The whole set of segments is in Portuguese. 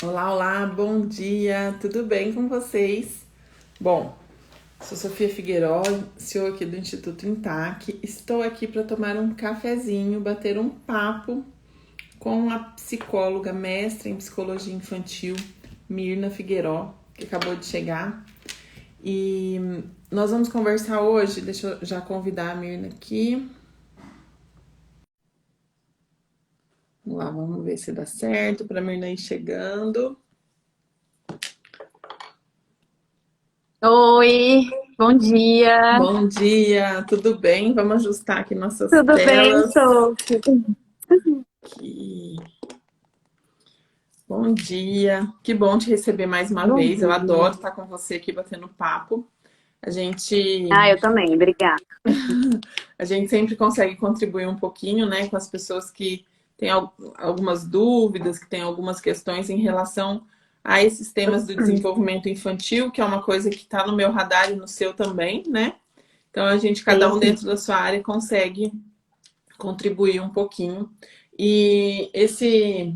Olá, olá, bom dia, tudo bem com vocês? Bom, sou Sofia Figueiró, CEO aqui do Instituto Intac. Estou aqui para tomar um cafezinho, bater um papo com a psicóloga mestra em psicologia infantil, Mirna Figueiró, que acabou de chegar. E nós vamos conversar hoje, deixa eu já convidar a Mirna aqui. Vamos lá, vamos ver se dá certo para a Mirna ir chegando. Oi, bom dia. Bom dia, tudo bem? Vamos ajustar aqui nossas Tudo bem, telas. Sophie? Aqui. Bom dia, que bom te receber mais uma Bom vez. Eu dia. adoro estar com você aqui batendo papo. A gente, Eu também, obrigada. a gente sempre consegue contribuir um pouquinho, né, com as pessoas que têm algumas dúvidas, que têm algumas questões em relação a esses temas do desenvolvimento infantil, que é uma coisa que está no meu radar e no seu também, né? Então a gente, cada Sim, um sim. dentro da sua área, consegue contribuir um pouquinho. E esse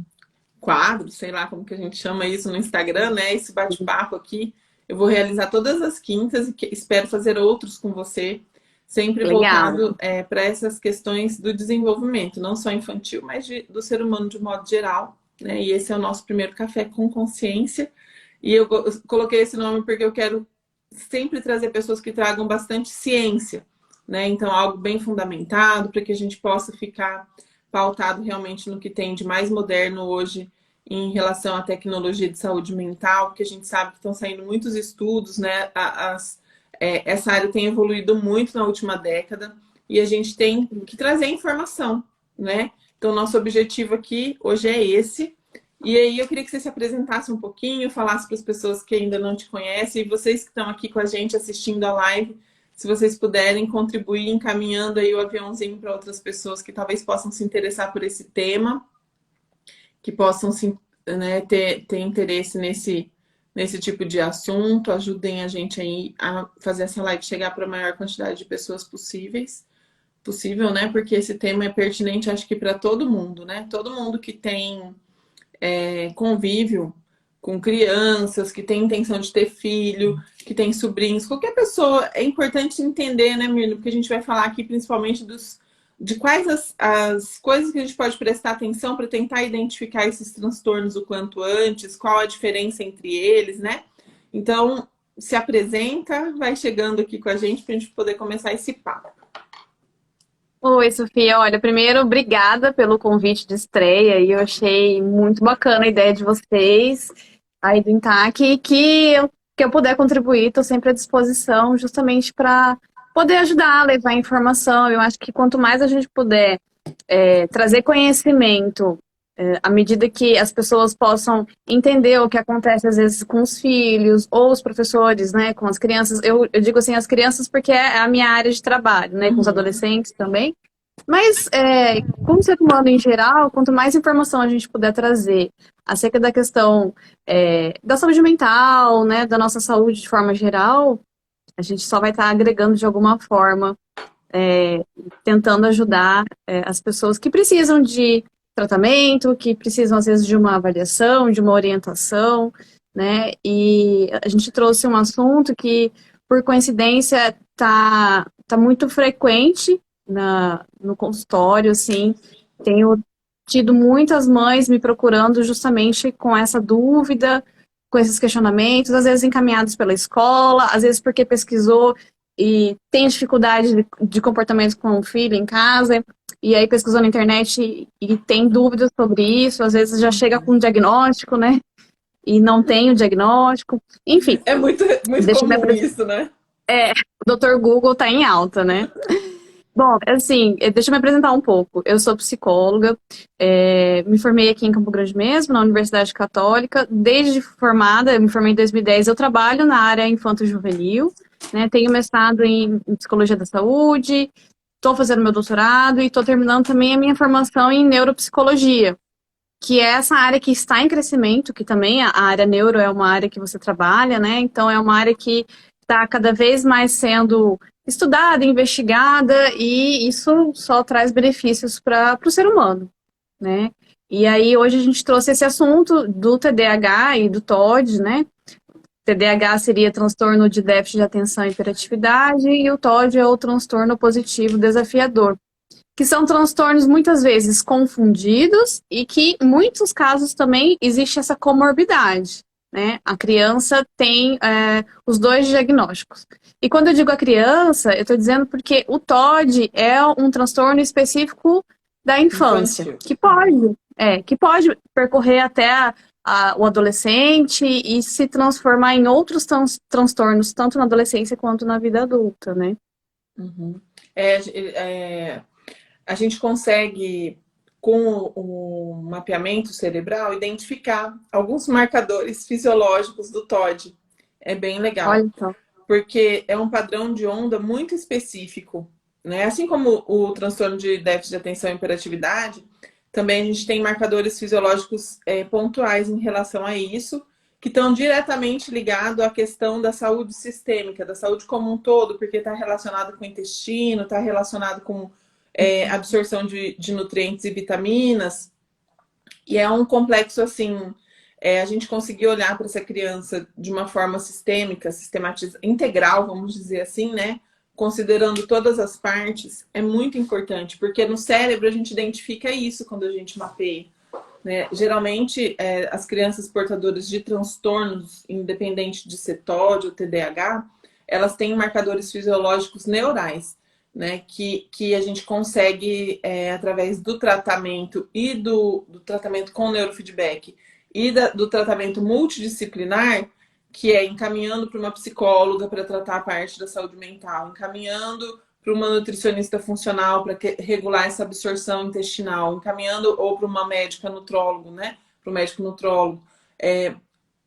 quadro, sei lá como que a gente chama isso no Instagram, né? Esse bate-papo aqui, eu vou realizar todas as quintas e espero fazer outros com você, sempre Legal. voltado para essas questões do desenvolvimento, não só infantil, mas do ser humano de modo geral, né? E esse é o nosso primeiro café com consciência. E eu coloquei esse nome porque eu quero sempre trazer pessoas que tragam bastante ciência, né? Então, algo bem fundamentado para que a gente possa ficar pautado realmente no que tem de mais moderno hoje em relação à tecnologia de saúde mental, porque a gente sabe que estão saindo muitos estudos, né? Essa área tem evoluído muito na última década e a gente tem que trazer informação, né? Então, nosso objetivo aqui hoje é esse. E aí, eu queria que você se apresentasse um pouquinho, falasse para as pessoas que ainda não te conhecem, e vocês que estão aqui com a gente assistindo a live, se vocês puderem contribuir encaminhando aí o aviãozinho para outras pessoas que talvez possam se interessar por esse tema, que possam se, né, ter interesse nesse tipo de assunto, ajudem a gente aí a fazer essa live chegar para a maior quantidade de pessoas possível, né? Porque esse tema é pertinente, acho que para todo mundo, né? Todo mundo que tem convívio com crianças, que tem intenção de ter filho, que tem sobrinhos, qualquer pessoa, é importante entender, né, Mirno? Porque a gente vai falar aqui principalmente de quais as coisas que a gente pode prestar atenção para tentar identificar esses transtornos o quanto antes, qual a diferença entre eles, né? Então, se apresenta, vai chegando aqui com a gente para a gente poder começar esse papo. Oi, Sofia. Olha, primeiro, obrigada pelo convite de estreia. E eu achei muito bacana a ideia de vocês aí do Intac e que eu puder contribuir, estou sempre à disposição, justamente para poder ajudar a levar informação. Eu acho que quanto mais a gente puder trazer conhecimento, à medida que as pessoas possam entender o que acontece às vezes com os filhos ou os professores, né, com as crianças. Eu digo assim, as crianças porque é a minha área de trabalho, né, com os Uhum. adolescentes também. Mas, como ser humano em geral, quanto mais informação a gente puder trazer acerca da questão da saúde mental, né, da nossa saúde de forma geral, a gente só vai estar agregando de alguma forma, tentando ajudar as pessoas que precisam de tratamento, que precisam às vezes de uma avaliação, de uma orientação, né? E a gente trouxe um assunto que, por coincidência, tá muito frequente no consultório, assim. Tenho tido muitas mães me procurando justamente com essa dúvida, com esses questionamentos, às vezes encaminhados pela escola, às vezes porque pesquisou e tem dificuldade de comportamento com o filho em casa, e aí pesquisou na internet e tem dúvidas sobre isso, às vezes já chega com um diagnóstico, né? E não tem o diagnóstico. Enfim, É muito deixa eu me comum apresentar. isso, né? O Dr. Google tá em alta, né? Bom, assim, deixa eu me apresentar um pouco. Eu sou psicóloga, me formei aqui em Campo Grande mesmo, na Universidade Católica. Desde formada, eu me formei em 2010, eu trabalho na área infanto-juvenil, né? Tenho mestrado em psicologia da saúde, estou fazendo meu doutorado e estou terminando também a minha formação em neuropsicologia, que é essa área que está em crescimento, que também a área neuro é uma área que você trabalha, né? Então é uma área que está cada vez mais sendo estudada, investigada, e isso só traz benefícios para o ser humano, né? E aí, hoje a gente trouxe esse assunto do TDAH e do TOD, né? TDAH seria transtorno de déficit de atenção e hiperatividade, e o TOD é o transtorno positivo desafiador, que são transtornos muitas vezes confundidos e que, em muitos casos, também existe essa comorbidade, né? A criança tem os dois diagnósticos. E quando eu digo a criança, eu estou dizendo porque o TOD é um transtorno específico da infância, Infantil. que pode percorrer até o adolescente e se transformar em outros transtornos, tanto na adolescência quanto na vida adulta, né? Uhum. É, a gente consegue, com o mapeamento cerebral, identificar alguns marcadores fisiológicos do TOD. É bem legal, Olha só. porque é um padrão de onda muito específico, né? Assim como o transtorno de déficit de atenção e hiperatividade, também a gente tem marcadores fisiológicos pontuais em relação a isso, que estão diretamente ligados à questão da saúde sistêmica, da saúde como um todo, porque está relacionado com o intestino, está relacionado com absorção de nutrientes e vitaminas. E é um complexo assim, a gente conseguir olhar para essa criança de uma forma sistêmica, sistematizada, integral, vamos dizer assim, né? Considerando todas as partes, é muito importante, porque no cérebro a gente identifica isso quando a gente mapeia, né? Geralmente, as crianças portadoras de transtornos, independente de ser TOD ou TDAH, elas têm marcadores fisiológicos neurais, né? Que a gente consegue, através do tratamento e do tratamento com neurofeedback e do tratamento multidisciplinar, que é encaminhando para uma psicóloga para tratar a parte da saúde mental, encaminhando para uma nutricionista funcional para regular essa absorção intestinal, encaminhando ou para uma médica nutrólogo, né? Para o médico nutrólogo,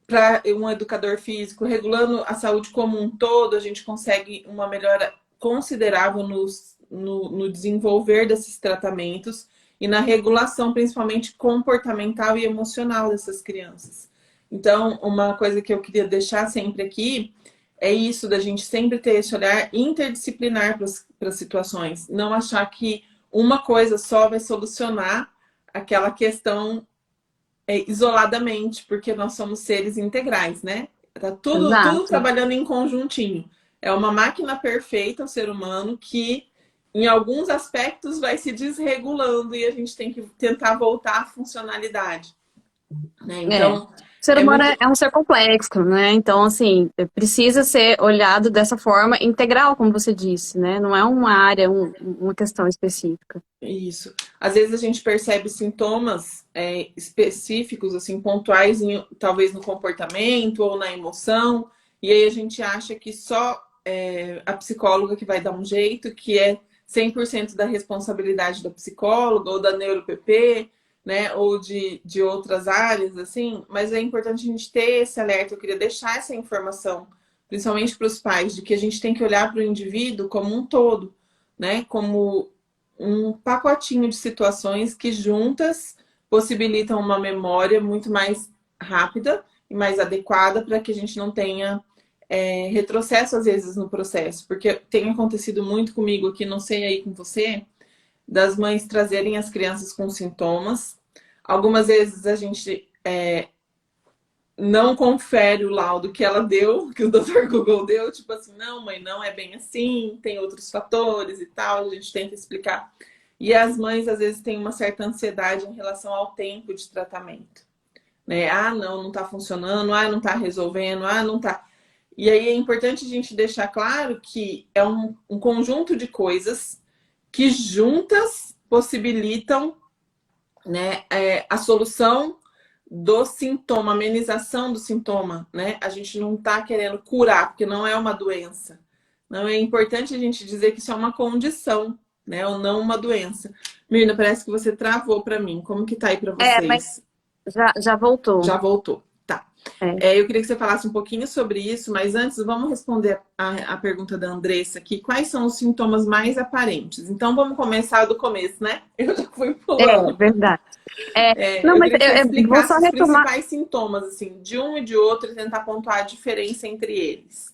para um educador físico, regulando a saúde como um todo, a gente consegue uma melhora considerável no desenvolver desses tratamentos e na regulação, principalmente comportamental e emocional dessas crianças. Então, uma coisa que eu queria deixar sempre aqui é isso, da gente sempre ter esse olhar interdisciplinar para as situações. Não achar que uma coisa só vai solucionar aquela questão isoladamente, porque nós somos seres integrais, né? Tá tudo Exato. trabalhando em conjuntinho. É uma máquina perfeita, o ser humano, que em alguns aspectos vai se desregulando e a gente tem que tentar voltar à funcionalidade, né? O Então, ser é humano muito é um ser complexo, né? Então, assim, precisa ser olhado dessa forma integral, como você disse, né? Não é uma área, uma questão específica. isso. Às vezes a gente percebe sintomas específicos, assim, pontuais, talvez no comportamento ou na emoção, e aí a gente acha que só a psicóloga que vai dar um jeito, que é 100% da responsabilidade da psicóloga ou da NeuroPP, né, ou de outras áreas, assim, mas é importante a gente ter esse alerta. Eu queria deixar essa informação, principalmente para os pais, de que a gente tem que olhar para o indivíduo como um todo, né, como um pacotinho de situações que juntas possibilitam uma memória muito mais rápida e mais adequada para que a gente não tenha retrocesso às vezes no processo, porque tem acontecido muito comigo aqui, não sei aí com você, das mães trazerem as crianças com sintomas. Algumas vezes a gente não confere o laudo que ela deu, que o Dr. Google deu, tipo assim, não, mãe, não é bem assim, tem outros fatores e tal, a gente tenta explicar. E as mães, às vezes, têm uma certa ansiedade em relação ao tempo de tratamento, né? Ah, não tá funcionando, ah, não tá resolvendo, ah, não tá. E aí é importante a gente deixar claro que é um conjunto de coisas que juntas possibilitam, né, a solução do sintoma, a amenização do sintoma, né? A gente não está querendo curar, porque não é uma doença. Não é importante a gente dizer que isso é uma condição, né? Ou não uma doença. Mirna, parece que você travou para mim. Como que tá aí para Mas vocês? já voltou. Já voltou. Tá. É. Eu queria que você falasse um pouquinho sobre isso, mas antes vamos responder a pergunta da Andressa aqui. Quais são os sintomas mais aparentes? Então vamos começar do começo, né? Eu já fui pulando. Verdade. Não, Eu mas queria que você eu vou só explicasse os retomar. principais sintomas, assim, de um e de outro, e tentar pontuar a diferença entre eles.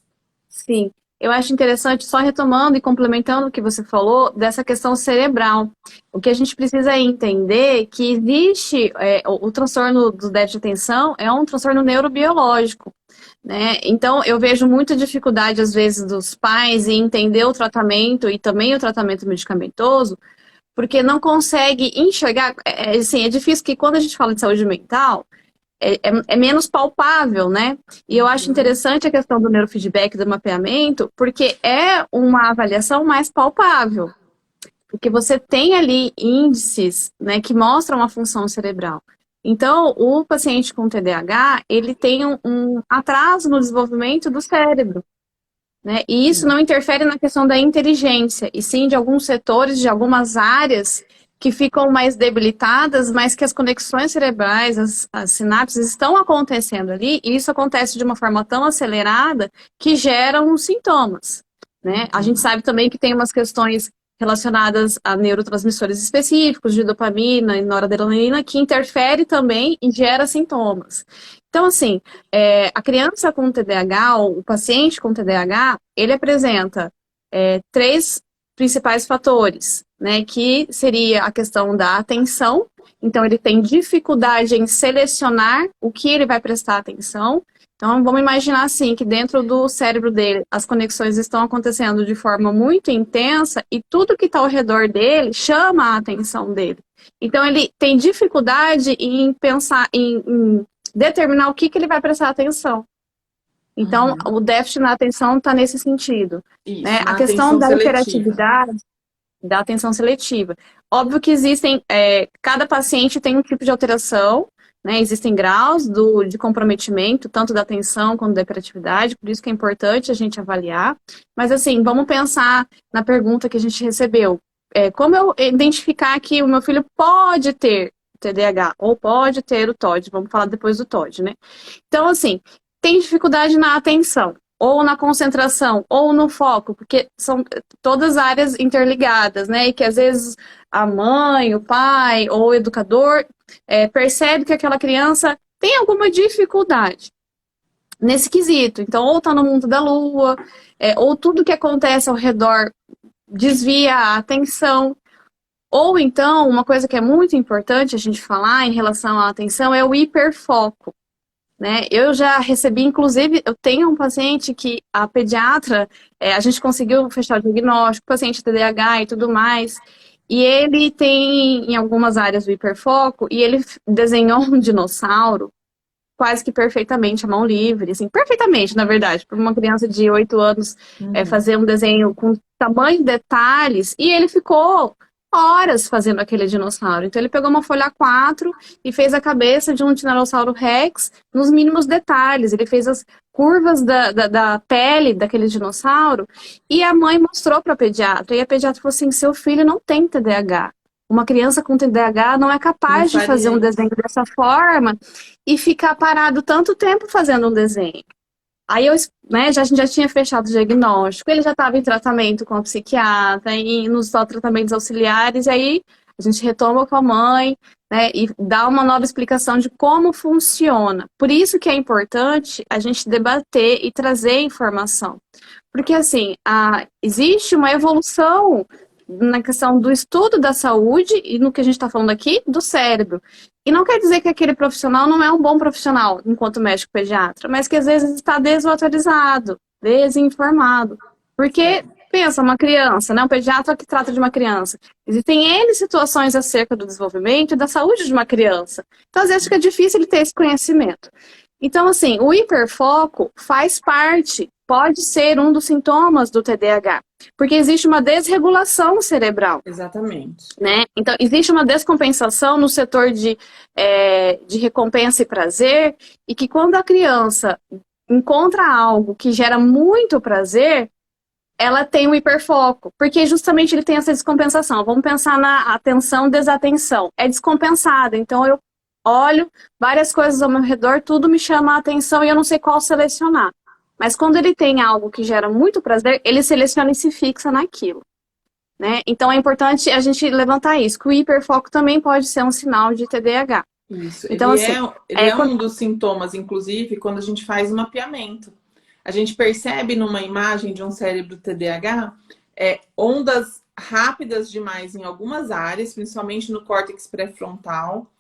Sim. eu acho interessante, só retomando e complementando o que você falou, dessa questão cerebral. O que a gente precisa entender é que existe, o transtorno do déficit de atenção é um transtorno neurobiológico, né? Então, eu vejo muita dificuldade, às vezes, dos pais em entender o tratamento e também o tratamento medicamentoso, porque não consegue enxergar, assim, é difícil que quando a gente fala de saúde mental, é menos palpável, né? E eu acho interessante a questão do neurofeedback, do mapeamento, porque é uma avaliação mais palpável, porque você tem ali índices, né, que mostram a função cerebral. Então, o paciente com TDAH, ele tem um atraso no desenvolvimento do cérebro, né? E isso não interfere na questão da inteligência, e sim de alguns setores, de algumas áreas que ficam mais debilitadas, mas que as conexões cerebrais, as sinapses estão acontecendo ali, e isso acontece de uma forma tão acelerada que geram sintomas, né? A gente sabe também que tem umas questões relacionadas a neurotransmissores específicos, de dopamina e noradrenalina, que interfere também e gera sintomas. Então, assim, a criança com TDAH, ou o paciente com TDAH, ele apresenta três principais fatores, né, que seria a questão da atenção. Então, ele tem dificuldade em selecionar o que ele vai prestar atenção. Então, vamos imaginar assim, que dentro do cérebro dele, as conexões estão acontecendo de forma muito intensa e tudo que está ao redor dele chama a atenção dele. Então, ele tem dificuldade em pensar, em determinar o que ele vai prestar atenção. Então, o déficit na atenção está nesse sentido. Isso, né? A na questão atenção da seletiva. hiperatividade, da atenção seletiva. Óbvio que existem, cada paciente tem um tipo de alteração, né? Existem graus de comprometimento, tanto da atenção quanto da hiperatividade, por isso que é importante a gente avaliar. Mas assim, vamos pensar na pergunta que a gente recebeu. Como eu identificar que o meu filho pode ter TDAH ou pode ter o TOD? Vamos falar depois do TOD, né? Então, assim, tem dificuldade na atenção, ou na concentração, ou no foco, porque são todas áreas interligadas, né? E que às vezes a mãe, o pai ou o educador percebe que aquela criança tem alguma dificuldade nesse quesito. Então, ou está no mundo da lua, ou tudo que acontece ao redor desvia a atenção. Ou então, uma coisa que é muito importante a gente falar em relação à atenção é o hiperfoco. Né? Eu já recebi, inclusive, eu tenho um paciente que a pediatra, a gente conseguiu fechar o diagnóstico, paciente TDAH e tudo mais, e ele tem em algumas áreas o hiperfoco, e ele desenhou um dinossauro quase que perfeitamente, à mão livre, assim, perfeitamente, na verdade, para uma criança de 8 anos fazer um desenho com tamanho de detalhes, e ele ficou horas fazendo aquele dinossauro. Então ele pegou uma folha A4 e fez a cabeça de um Tiranossauro Rex nos mínimos detalhes. Ele fez as curvas da pele daquele dinossauro e a mãe mostrou para a pediatra. E a pediatra falou assim, seu filho não tem TDAH. Uma criança com TDAH não é capaz de fazer um desenho dessa forma e ficar parado tanto tempo fazendo um desenho. Aí a gente já tinha fechado o diagnóstico, ele já estava em tratamento com a psiquiatra, e nos tratamentos auxiliares, e aí a gente retoma com a mãe, né, e dá uma nova explicação de como funciona. Por isso que é importante a gente debater e trazer informação. Porque, assim, existe uma evolução na questão do estudo da saúde, e no que a gente está falando aqui, do cérebro. E não quer dizer que aquele profissional não é um bom profissional, enquanto médico pediatra, mas que às vezes está desatualizado, desinformado. Porque, pensa, uma criança, né, um pediatra que trata de uma criança, existem N situações acerca do desenvolvimento e da saúde de uma criança. Então, às vezes fica difícil ele ter esse conhecimento. Então, assim, o hiperfoco faz parte, pode ser um dos sintomas do TDAH, porque existe uma desregulação cerebral. Exatamente. Né? Então, existe uma descompensação no setor de recompensa e prazer, e que quando a criança encontra algo que gera muito prazer, ela tem um hiperfoco, porque justamente ele tem essa descompensação. Vamos pensar na atenção, desatenção. É descompensada, então eu olho várias coisas ao meu redor, tudo me chama a atenção e eu não sei qual selecionar. Mas quando ele tem algo que gera muito prazer, ele seleciona e se fixa naquilo. Né? Então é importante a gente levantar isso, que o hiperfoco também pode ser um sinal de TDAH. Isso, então, ele é um dos sintomas, inclusive, quando a gente faz o mapeamento. a gente percebe numa imagem de um cérebro TDAH ondas rápidas demais em algumas áreas, principalmente no córtex pré-frontal,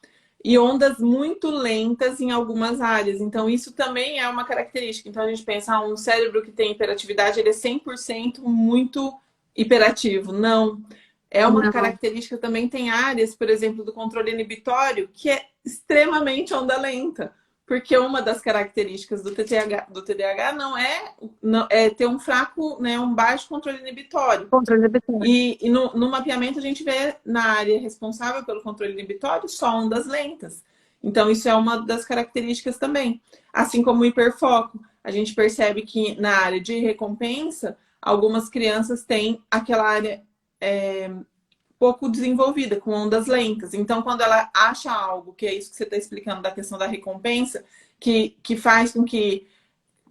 e ondas muito lentas em algumas áreas. Então, isso também é uma característica. Então, a gente pensa, um cérebro que tem hiperatividade, ele é 100% muito hiperativo. Não. É uma Não. característica, também tem áreas, por exemplo, do controle inibitório, que é extremamente onda lenta. Porque uma das características do TDAH não é ter um fraco, né, um baixo controle inibitório. Controle inibitório. E no mapeamento a gente vê na área responsável pelo controle inibitório só ondas lentas. Então, isso é uma das características também. Assim como o hiperfoco, a gente percebe que na área de recompensa, algumas crianças têm aquela área pouco desenvolvida, com ondas lentas. Então, quando ela acha algo, que é isso que você está explicando da questão da recompensa, que faz com que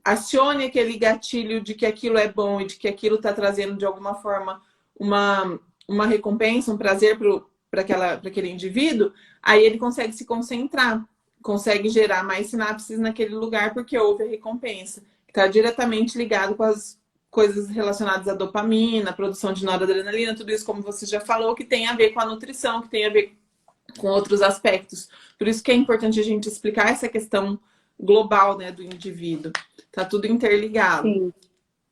acione aquele gatilho de que aquilo é bom e de que aquilo está trazendo, de alguma forma, uma recompensa, um prazer para aquele indivíduo, aí ele consegue se concentrar, consegue gerar mais sinapses naquele lugar porque houve a recompensa. Está diretamente ligado com as coisas relacionadas à dopamina, produção de noradrenalina, tudo isso, como você já falou, que tem a ver com a nutrição, que tem a ver com outros aspectos. Por isso que é importante a gente explicar essa questão global, né, do indivíduo. Tá tudo interligado. Sim,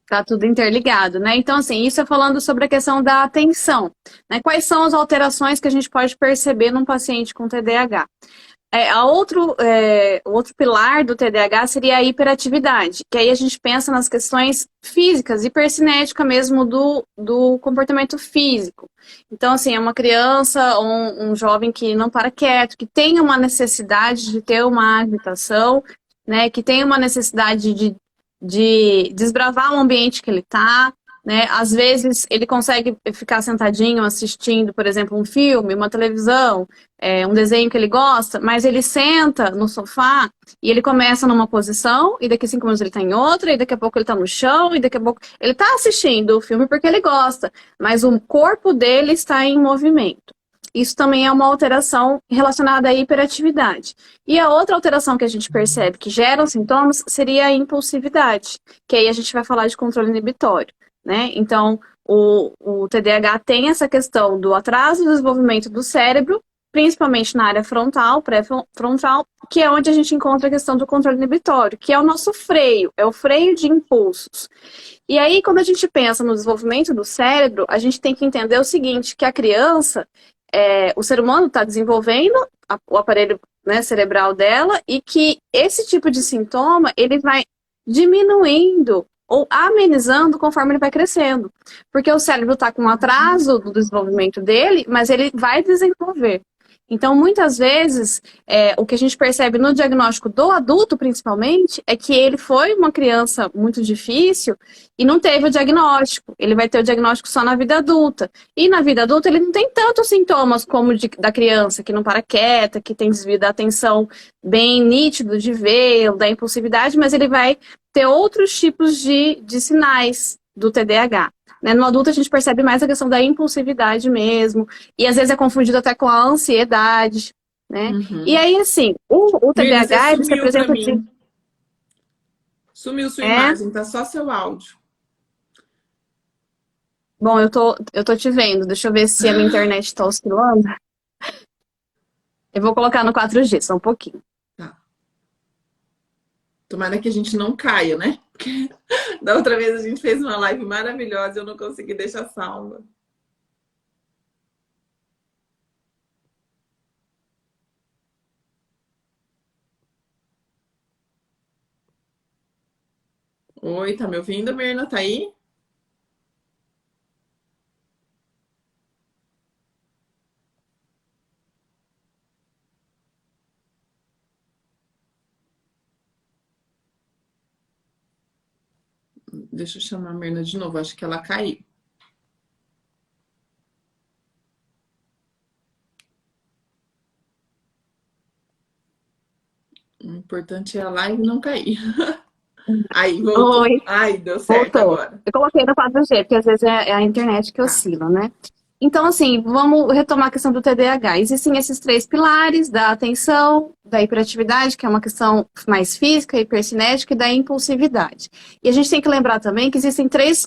tá tudo interligado, né? Então, assim, isso é falando sobre a questão da atenção, né? Quais são as alterações que a gente pode perceber num paciente com TDAH? O outro pilar do TDAH seria a hiperatividade, que aí a gente pensa nas questões físicas, hipercinética mesmo do comportamento físico. Então, assim, é uma criança ou um jovem que não para quieto, que tem uma necessidade de ter uma agitação, né, que tem uma necessidade de desbravar o ambiente que ele está, né? Às vezes ele consegue ficar sentadinho assistindo, por exemplo, um filme, uma televisão, um desenho que ele gosta, mas ele senta no sofá e ele começa numa posição, e daqui a 5 minutos ele está em outra, e daqui a pouco ele está no chão, e daqui a pouco ele está assistindo o filme porque ele gosta, mas o corpo dele está em movimento. Isso também é uma alteração relacionada à hiperatividade. E a outra alteração que a gente percebe que gera sintomas seria a impulsividade, que aí a gente vai falar de controle inibitório, né? Então, o TDAH tem essa questão do atraso do desenvolvimento do cérebro, principalmente na área frontal, pré-frontal, que é onde a gente encontra a questão do controle inibitório, que é o nosso freio, é o freio de impulsos. E aí, quando a gente pensa no desenvolvimento do cérebro, a gente tem que entender o seguinte, que a criança, o ser humano está desenvolvendo o aparelho, né, cerebral dela, e que esse tipo de sintoma, ele vai diminuindo ou amenizando conforme ele vai crescendo. Porque o cérebro está com um atraso do desenvolvimento dele, mas ele vai desenvolver. Então, muitas vezes, o que a gente percebe no diagnóstico do adulto, principalmente, é que ele foi uma criança muito difícil e não teve o diagnóstico. Ele vai ter o diagnóstico só na vida adulta. E na vida adulta ele não tem tantos sintomas como da criança, que não para quieta, que tem desvio da atenção bem nítido de ver, da impulsividade, mas ele vai ter outros tipos de sinais do TDAH. No adulto a gente percebe mais a questão da impulsividade mesmo, e às vezes é confundido até com a ansiedade, né? Uhum. E aí, assim, o TDAH, ele se apresenta de... Sumiu sua imagem, tá só seu áudio. Bom, eu tô te vendo, deixa eu ver se a minha internet tá oscilando. Eu vou colocar no 4G, só um pouquinho. Tá. Tomara que a gente não caia, né? Porque da outra vez a gente fez uma live maravilhosa e eu não consegui deixar salva. Oi, tá me ouvindo, Mirna? Tá aí? Deixa eu chamar a Mirna de novo, acho que ela caiu. O importante é a live não cair. Aí, voltou. Oi. Ai, deu certo Voltou. agora. Eu coloquei no 4G, porque às vezes é a internet que oscila, né? Então, assim, vamos retomar a questão do TDAH. Existem esses três pilares da atenção, da hiperatividade, que é uma questão mais física, hipercinética, e da impulsividade. E a gente tem que lembrar também que existem três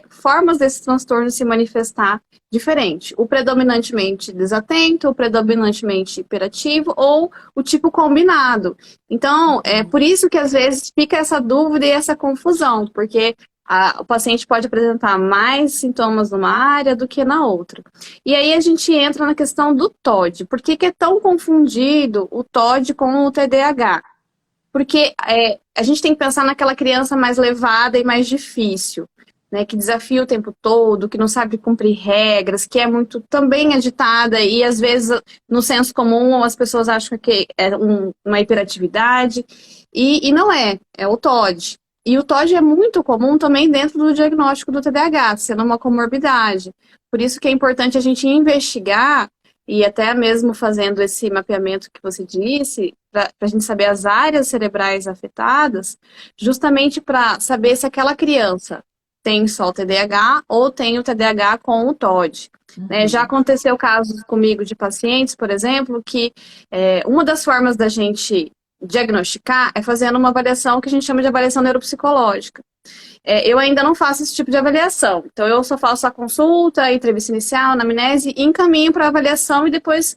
formas desse transtorno se manifestar diferente. O predominantemente desatento, o predominantemente hiperativo ou o tipo combinado. Então, é por isso que às vezes fica essa dúvida e essa confusão, porque o paciente pode apresentar mais sintomas numa área do que na outra. E aí a gente entra na questão do TOD. Por que é tão confundido o TOD com o TDAH? Porque a gente tem que pensar naquela criança mais levada e mais difícil, né, que desafia o tempo todo, que não sabe cumprir regras, que é muito também agitada e às vezes no senso comum as pessoas acham que é uma hiperatividade e não é o TOD. E o TOD é muito comum também dentro do diagnóstico do TDAH, sendo uma comorbidade. Por isso que é importante a gente investigar, e até mesmo fazendo esse mapeamento que você disse, para a gente saber as áreas cerebrais afetadas, justamente para saber se aquela criança tem só o TDAH ou tem o TDAH com o TOD. Né? Já aconteceu casos comigo de pacientes, por exemplo, que uma das formas da gente diagnosticar é fazendo uma avaliação que a gente chama de avaliação neuropsicológica. Eu ainda não faço esse tipo de avaliação, então eu só faço a consulta, a entrevista inicial, anamnese, encaminho para avaliação e depois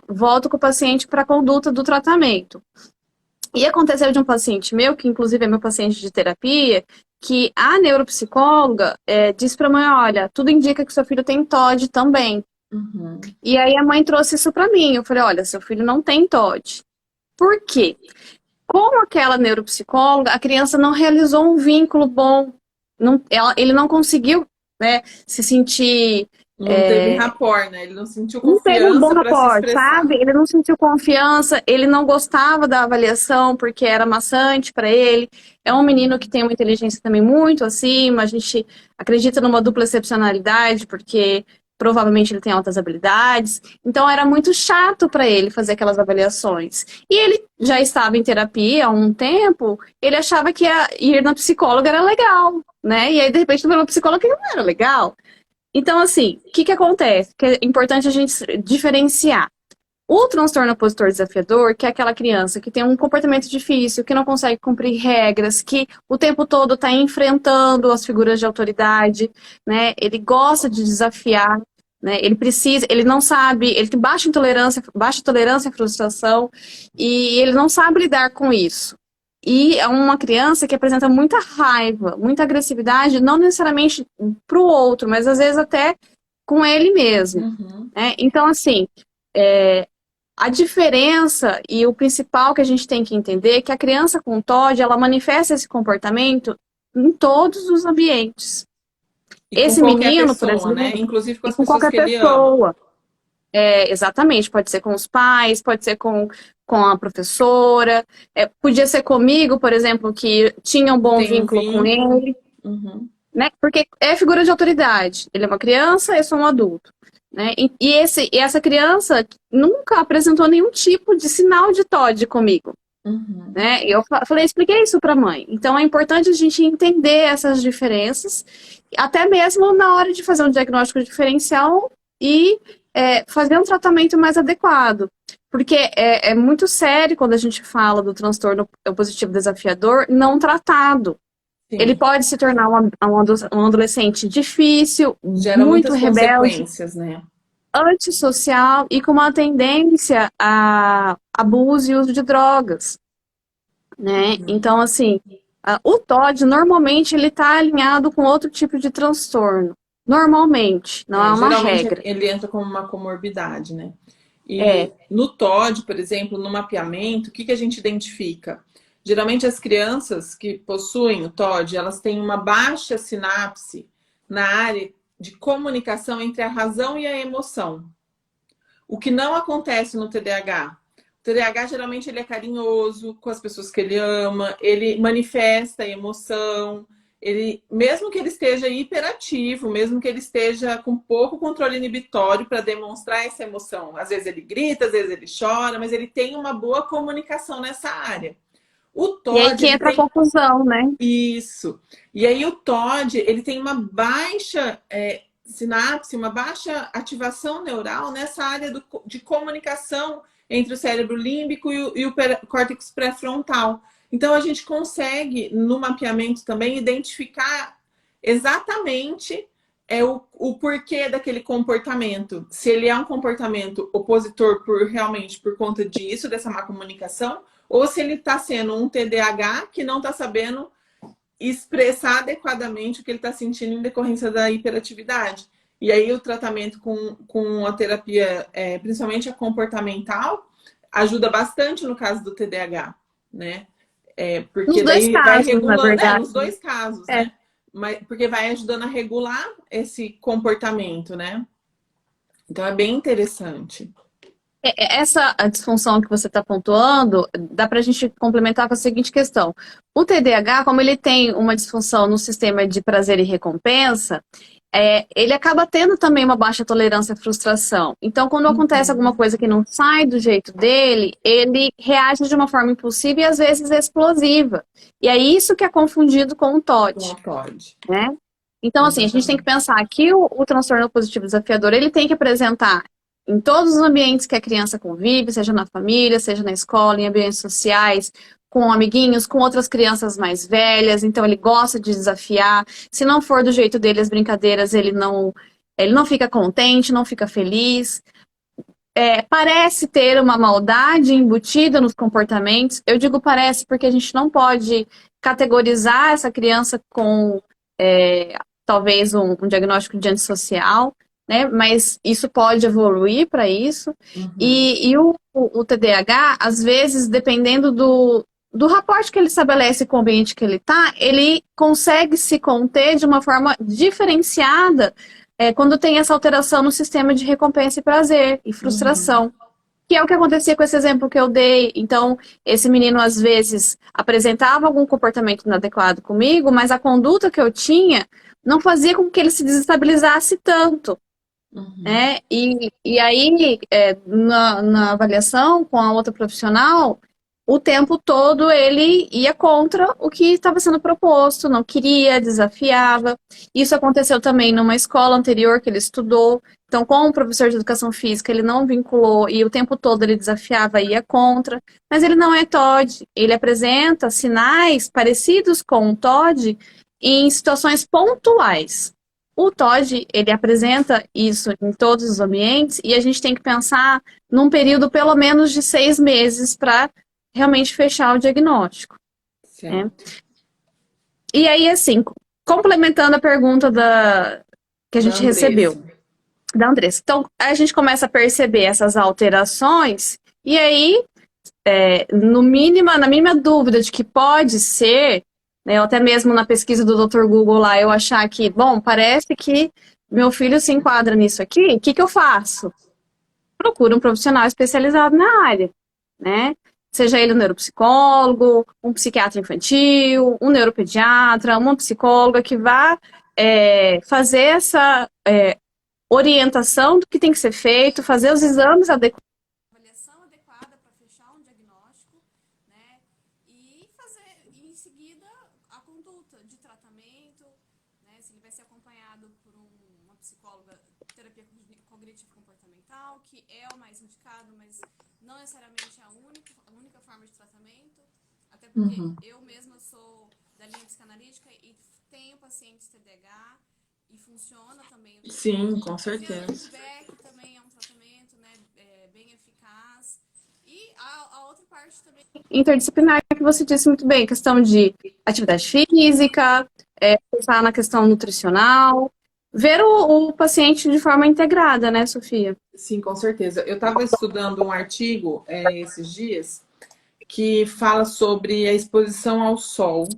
volto com o paciente para a conduta do tratamento. E aconteceu de um paciente meu, que inclusive é meu paciente de terapia, que a neuropsicóloga disse para a mãe, olha, tudo indica que seu filho tem TOD também. Uhum. E aí a mãe trouxe isso para mim, eu falei, olha, seu filho não tem TOD. Por quê? Com aquela neuropsicóloga, a criança não realizou um vínculo bom. Ele não conseguiu, né, se sentir... Não teve rapport, né? Ele não sentiu Não teve um bom confiança para se rapport, expressar. sabe? Ele não sentiu confiança, ele não gostava da avaliação porque era maçante para ele. É um menino que tem uma inteligência também muito acima, a gente acredita numa dupla excepcionalidade porque provavelmente ele tem altas habilidades. Então era muito chato para ele fazer aquelas avaliações. E ele já estava em terapia há um tempo, ele achava que ir na psicóloga era legal, né? E aí de repente foi uma psicóloga que não era legal. Então, assim, o que acontece? Que é importante a gente diferenciar. O transtorno opositor desafiador, que é aquela criança que tem um comportamento difícil, que não consegue cumprir regras, que o tempo todo está enfrentando as figuras de autoridade, né? Ele gosta de desafiar, né? Ele não sabe, ele tem baixa tolerância à frustração, e ele não sabe lidar com isso. E é uma criança que apresenta muita raiva, muita agressividade, não necessariamente para o outro, mas às vezes até com ele mesmo. Né? Então, assim, a diferença e o principal que a gente tem que entender é que a criança com TOD, ela manifesta esse comportamento em todos os ambientes. E esse com qualquer menino, pessoa, por exemplo, né? Inclusive com as com pessoas qualquer que ele ama. pessoa. Exatamente, pode ser com os pais, pode ser com a professora, podia ser comigo, por exemplo, que tinha um bom Tem um vínculo com vínculo. ele, né? Porque é figura de autoridade. Ele é uma criança, eu sou um adulto. Né? E essa criança nunca apresentou nenhum tipo de sinal de TOD comigo. Né? Eu expliquei isso para a mãe. Então é importante a gente entender essas diferenças, até mesmo na hora de fazer um diagnóstico diferencial e fazer um tratamento mais adequado. Porque é muito sério quando a gente fala do transtorno opositivo desafiador não tratado. Sim. Ele pode se tornar um adolescente difícil, gera muito rebelde, consequências, né? Antissocial e com uma tendência a abuso e uso de drogas. Né? Então, assim, o TOD normalmente ele está alinhado com outro tipo de transtorno. Normalmente, não é uma regra. Ele entra como uma comorbidade, né? E no TOD, por exemplo, no mapeamento, o que a gente identifica? Geralmente as crianças que possuem o TOD, elas têm uma baixa sinapse na área de comunicação entre a razão e a emoção. O que não acontece no TDAH. O TDAH, geralmente, ele é carinhoso com as pessoas que ele ama, ele manifesta a emoção, mesmo que ele esteja hiperativo, mesmo que ele esteja com pouco controle inibitório para demonstrar essa emoção. Às vezes ele grita, às vezes ele chora, mas ele tem uma boa comunicação nessa área. O TOD, e aí que entra a confusão, né? Isso. E aí o TOD, ele tem uma baixa sinapse, uma baixa ativação neural nessa área de comunicação entre o cérebro límbico e o córtex pré-frontal. Então, a gente consegue, no mapeamento também, identificar exatamente o porquê daquele comportamento. Se ele é um comportamento opositor realmente por conta disso, dessa má comunicação, ou se ele está sendo um TDAH que não está sabendo expressar adequadamente o que ele está sentindo em decorrência da hiperatividade. E aí o tratamento com a terapia, principalmente a comportamental, ajuda bastante no caso do TDAH, né? Porque daí vai regulando, nos dois casos, né? Porque vai ajudando a regular esse comportamento, né? Então é bem interessante. Essa disfunção que você está pontuando, dá para a gente complementar com a seguinte questão. O TDAH, como ele tem uma disfunção no sistema de prazer e recompensa, ele acaba tendo também uma baixa tolerância à frustração. Então, quando acontece alguma coisa que não sai do jeito dele, ele reage de uma forma impulsiva e às vezes explosiva. E é isso que é confundido com o TOD. Com o TOD. Né? Então, assim, a gente tem que pensar que o transtorno positivo desafiador, ele tem que apresentar em todos os ambientes que a criança convive, seja na família, seja na escola, em ambientes sociais, com amiguinhos, com outras crianças mais velhas. Então, ele gosta de desafiar. Se não for do jeito dele as brincadeiras, ele não fica contente, não fica feliz. Parece ter uma maldade embutida nos comportamentos. Eu digo parece porque a gente não pode categorizar essa criança com talvez um diagnóstico de antissocial, né? Mas isso pode evoluir para isso. E o TDAH, às vezes, dependendo do raporte que ele estabelece com o ambiente que ele está, ele consegue se conter de uma forma diferenciada quando tem essa alteração no sistema de recompensa e prazer e frustração. Que é o que acontecia com esse exemplo que eu dei. Então, esse menino, às vezes, apresentava algum comportamento inadequado comigo, mas a conduta que eu tinha não fazia com que ele se desestabilizasse tanto. Né? E aí, na avaliação com a outra profissional, o tempo todo ele ia contra o que estava sendo proposto, não queria, desafiava. Isso aconteceu também numa escola anterior que ele estudou. Então, com o professor de educação física, ele não vinculou e o tempo todo ele desafiava e ia contra. Mas ele não é TOD. Ele apresenta sinais parecidos com o TOD em situações pontuais. O TOD, ele apresenta isso em todos os ambientes e a gente tem que pensar num período pelo menos de 6 meses para realmente fechar o diagnóstico. Né? E aí, assim, complementando a pergunta que a gente recebeu da Andressa. Então, a gente começa a perceber essas alterações e aí, na mínima dúvida de que pode ser, né, ou até mesmo na pesquisa do Dr. Google lá, eu achar que, bom, parece que meu filho se enquadra nisso aqui, o que eu faço? Procuro um profissional especializado na área, né? Seja ele um neuropsicólogo, um psiquiatra infantil, um neuropediatra, uma psicóloga que vá fazer essa orientação do que tem que ser feito, fazer os exames adequados, avaliação adequada para fechar um diagnóstico, né? E fazer em seguida a conduta de tratamento, né? Se ele vai ser acompanhado por uma psicóloga, terapia cognitivo-comportamental, que é o mais indicado, mas não necessariamente é a única forma de tratamento, até porque eu mesma sou da linha psicanalítica e tenho pacientes TDAH e funciona também. Sim, com certeza. O feedback também é um tratamento, né, bem eficaz. E a outra parte também interdisciplinar, que você disse muito bem, questão de atividade física, pensar na questão nutricional, ver o paciente de forma integrada, né, Sofia? Sim, com certeza. Eu estava estudando um artigo esses dias que fala sobre a exposição ao sol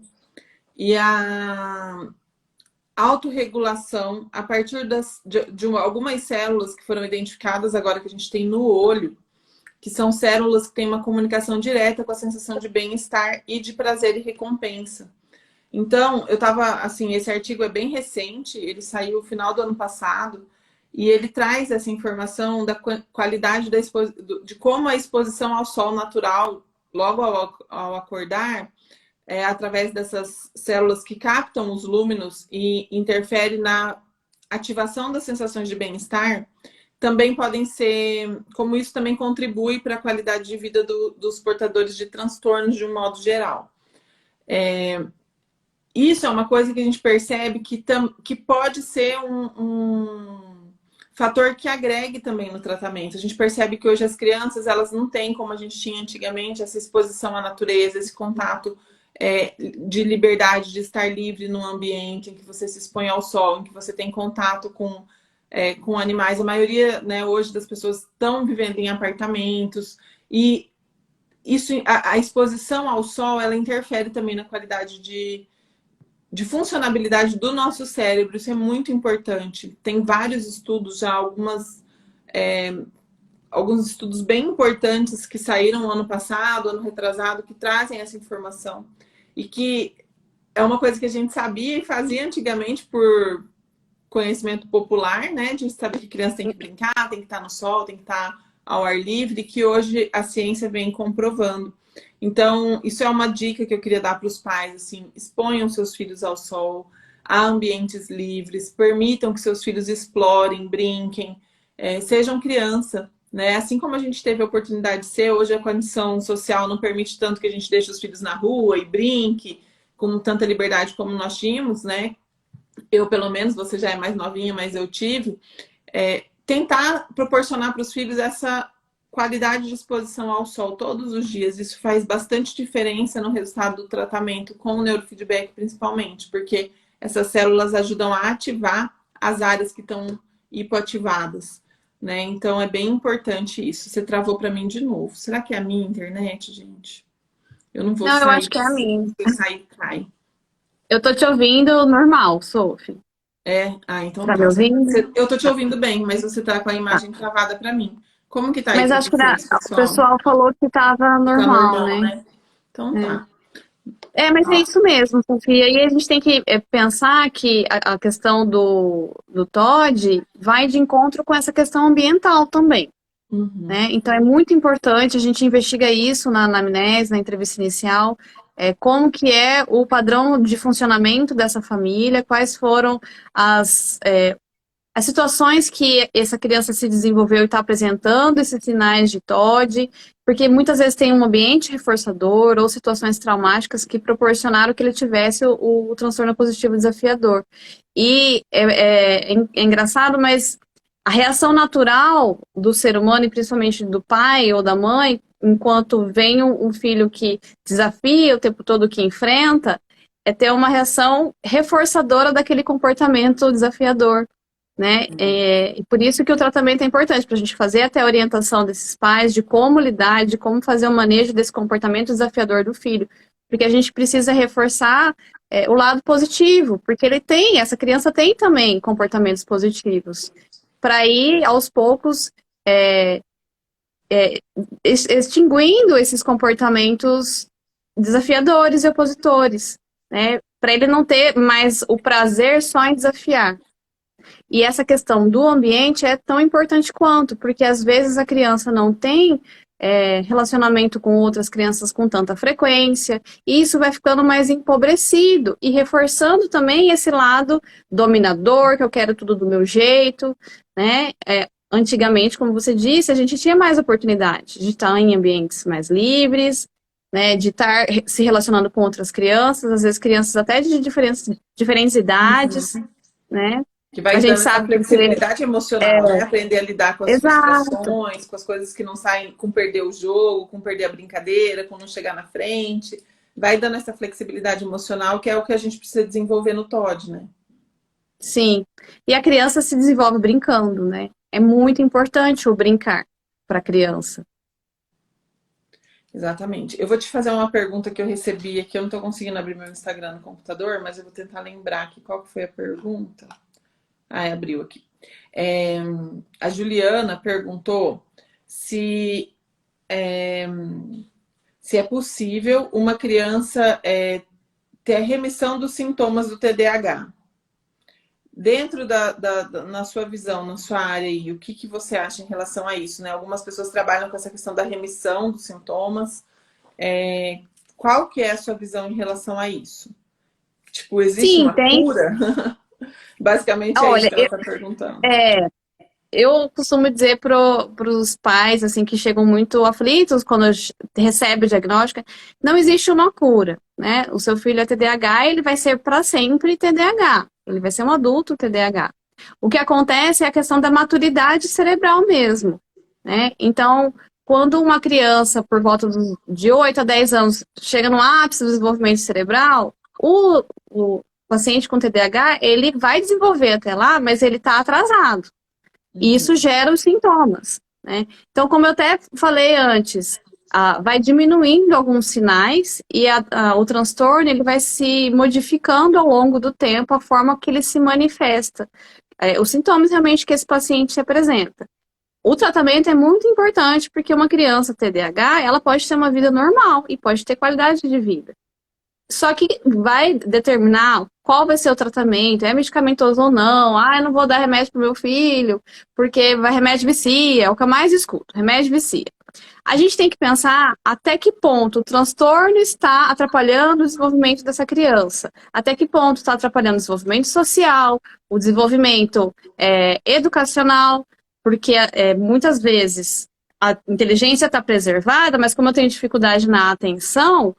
e a autorregulação a partir de algumas células que foram identificadas agora que a gente tem no olho, que são células que têm uma comunicação direta com a sensação de bem-estar e de prazer e recompensa. Então, eu estava, assim, esse artigo é bem recente, ele saiu no final do ano passado, e ele traz essa informação da qualidade de como a exposição ao sol natural, logo ao acordar, através dessas células que captam os lúminos e interfere na ativação das sensações de bem-estar também podem ser, como isso também contribui para a qualidade de vida dos portadores de transtornos de um modo geral. Isso é uma coisa que a gente percebe que pode ser um fator que agregue também no tratamento. A gente percebe que hoje as crianças, elas não têm, como a gente tinha antigamente, essa exposição à natureza, esse contato de liberdade, de estar livre num ambiente em que você se expõe ao sol, em que você tem contato com animais. A maioria, né, hoje das pessoas estão vivendo em apartamentos e isso, a exposição ao sol, ela interfere também na qualidade de funcionabilidade do nosso cérebro. Isso é muito importante. Tem vários estudos já, alguns estudos bem importantes que saíram no ano passado, ano retrasado, que trazem essa informação. E que é uma coisa que a gente sabia e fazia antigamente por conhecimento popular, né? De saber que criança tem que brincar, tem que estar no sol, tem que estar ao ar livre, que hoje a ciência vem comprovando. Então, isso é uma dica que eu queria dar para os pais, assim, exponham seus filhos ao sol, a ambientes livres, permitam que seus filhos explorem, brinquem, sejam criança, né? Assim como a gente teve a oportunidade de ser, hoje a condição social não permite tanto que a gente deixe os filhos na rua e brinque com tanta liberdade como nós tínhamos, né? Eu, pelo menos, você já é mais novinha, mas eu tive, tentar proporcionar para os filhos essa qualidade de exposição ao sol todos os dias. Isso faz bastante diferença no resultado do tratamento com o neurofeedback, principalmente, porque essas células ajudam a ativar as áreas que estão hipoativadas, né? Então, é bem importante isso. Você travou para mim de novo. Será que é a minha internet, gente? Eu não vou Não, eu sair. acho que é a minha. Se eu sair, cai. Eu tô te ouvindo normal, Sophie. Então Tá me tá. ouvindo? Eu tô te Tá, ouvindo bem, mas você tá com a tá. imagem travada para mim. Como que tá aí Mas para acho que vocês, o pessoal? pessoal falou que tava Tá normal, normal, né? né? Então tá. Mas é Ó, isso mesmo, Sofia. E a gente tem que pensar que a questão do TOD vai de encontro com essa questão ambiental também, uhum. né? Então é muito importante, a gente investiga isso na anamnese, na entrevista inicial, como que é o padrão de funcionamento dessa família, quais foram as situações que essa criança se desenvolveu e está apresentando esses sinais de TOD, porque muitas vezes tem um ambiente reforçador ou situações traumáticas que proporcionaram que ele tivesse o transtorno positivo desafiador. E é engraçado, mas a reação natural do ser humano, e principalmente do pai ou da mãe, enquanto vem um filho que desafia o tempo todo, que enfrenta, é ter uma reação reforçadora daquele comportamento desafiador, né? E por isso que o tratamento é importante, para a gente fazer até a orientação desses pais de como lidar, de como fazer o manejo desse comportamento desafiador do filho. Porque a gente precisa reforçar o lado positivo, porque essa criança tem também comportamentos positivos. Para ir, aos poucos, extinguindo esses comportamentos desafiadores e opositores, né? Para ele não ter mais o prazer só em desafiar. E essa questão do ambiente é tão importante quanto, porque às vezes a criança não tem relacionamento com outras crianças com tanta frequência, e isso vai ficando mais empobrecido e reforçando também esse lado dominador, que eu quero tudo do meu jeito, né? Antigamente, como você disse, a gente tinha mais oportunidade de estar em ambientes mais livres, né, de estar se relacionando com outras crianças, às vezes crianças até de diferentes idades, Uhum. né? Que vai A gente dando essa sabe que flexibilidade emocional, né? Aprender a lidar com as exato, frustrações, com as coisas que não saem, com perder o jogo, com perder a brincadeira, com não chegar na frente. Vai dando essa flexibilidade emocional, que é o que a gente precisa desenvolver no TOD, né? sim. E a criança se desenvolve brincando, né? É muito importante o brincar para a criança. Exatamente. Eu vou te fazer uma pergunta que eu recebi aqui. Eu não estou conseguindo abrir meu Instagram no computador, mas eu vou tentar lembrar aqui qual que foi a pergunta. Abriu aqui. A Juliana perguntou se se é possível uma criança ter a remissão dos sintomas do TDAH. Dentro na sua visão, na sua área aí, o que você acha em relação a isso, né? Algumas pessoas trabalham com essa questão da remissão dos sintomas. Qual que é a sua visão em relação a isso? Tipo, existe Sim, uma tem. cura? Basicamente é isso Olha, que ela está perguntando. eu costumo dizer para os pais assim que chegam muito aflitos quando recebem o diagnóstico, não existe uma cura, né? O seu filho é TDAH, ele vai ser para sempre TDAH. Ele vai ser um adulto TDAH. O que acontece é a questão da maturidade cerebral mesmo, né? Então, quando uma criança por volta de 8 a 10 anos chega no ápice do desenvolvimento cerebral, o paciente com TDAH, ele vai desenvolver até lá, mas ele está atrasado. E isso gera os sintomas, né? Então, como eu até falei antes, vai diminuindo alguns sinais e o transtorno ele vai se modificando ao longo do tempo, a forma que ele se manifesta. Os sintomas realmente que esse paciente se apresenta. O tratamento é muito importante porque uma criança TDAH, ela pode ter uma vida normal e pode ter qualidade de vida. Só que vai determinar qual vai ser o tratamento, é medicamentoso ou não. Ah, eu não vou dar remédio pro meu filho, porque remédio vicia, é o que eu mais escuto, remédio vicia. A gente tem que pensar até que ponto o transtorno está atrapalhando o desenvolvimento dessa criança. Até que ponto está atrapalhando o desenvolvimento social, o desenvolvimento educacional, porque muitas vezes a inteligência está preservada, mas como eu tenho dificuldade na atenção,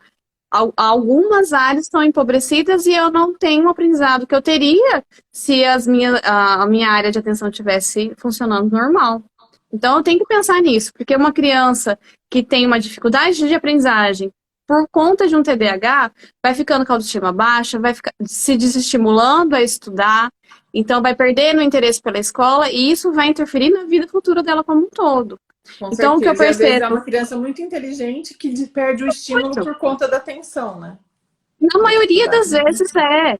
algumas áreas estão empobrecidas e eu não tenho o aprendizado que eu teria se a minha área de atenção estivesse funcionando normal. Então, eu tenho que pensar nisso, porque uma criança que tem uma dificuldade de aprendizagem por conta de um TDAH, vai ficando com a autoestima baixa, vai ficar se desestimulando a estudar, então vai perdendo o interesse pela escola e isso vai interferir na vida futura dela como um todo. Com Então, o que eu certeza. E às vezes é percebo... uma criança muito inteligente que perde o estímulo Muito. por conta da tensão, né? Na Da maioria das dificuldade. vezes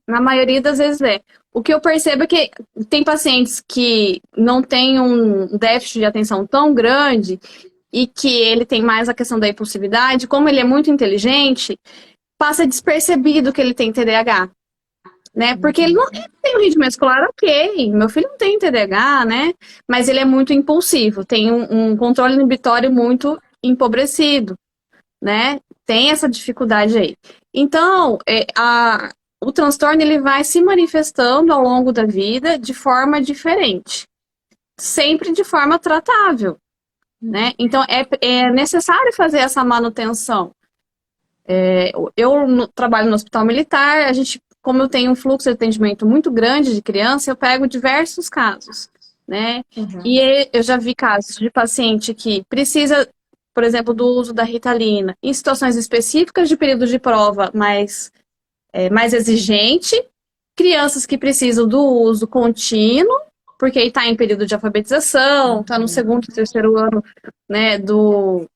na maioria das vezes é. O que eu percebo é que tem pacientes que não têm um déficit de atenção tão grande e que ele tem mais a questão da impulsividade, como ele é muito inteligente, passa despercebido que ele tem TDAH, né? Porque ele não tem um ritmo escolar ok, meu filho não tem TDAH, né? Mas ele é muito impulsivo, tem um controle inibitório muito empobrecido, né? Tem essa dificuldade aí. Então, o transtorno ele vai se manifestando ao longo da vida de forma diferente, sempre de forma tratável, né? Então, é necessário fazer essa manutenção. Eu trabalho no hospital militar, como eu tenho um fluxo de atendimento muito grande de criança, eu pego diversos casos, né? E eu já vi casos de paciente que precisa, por exemplo, do uso da Ritalina em situações específicas de período de prova mais exigente, crianças que precisam do uso contínuo, porque está em período de alfabetização, está no segundo, terceiro ano, né, do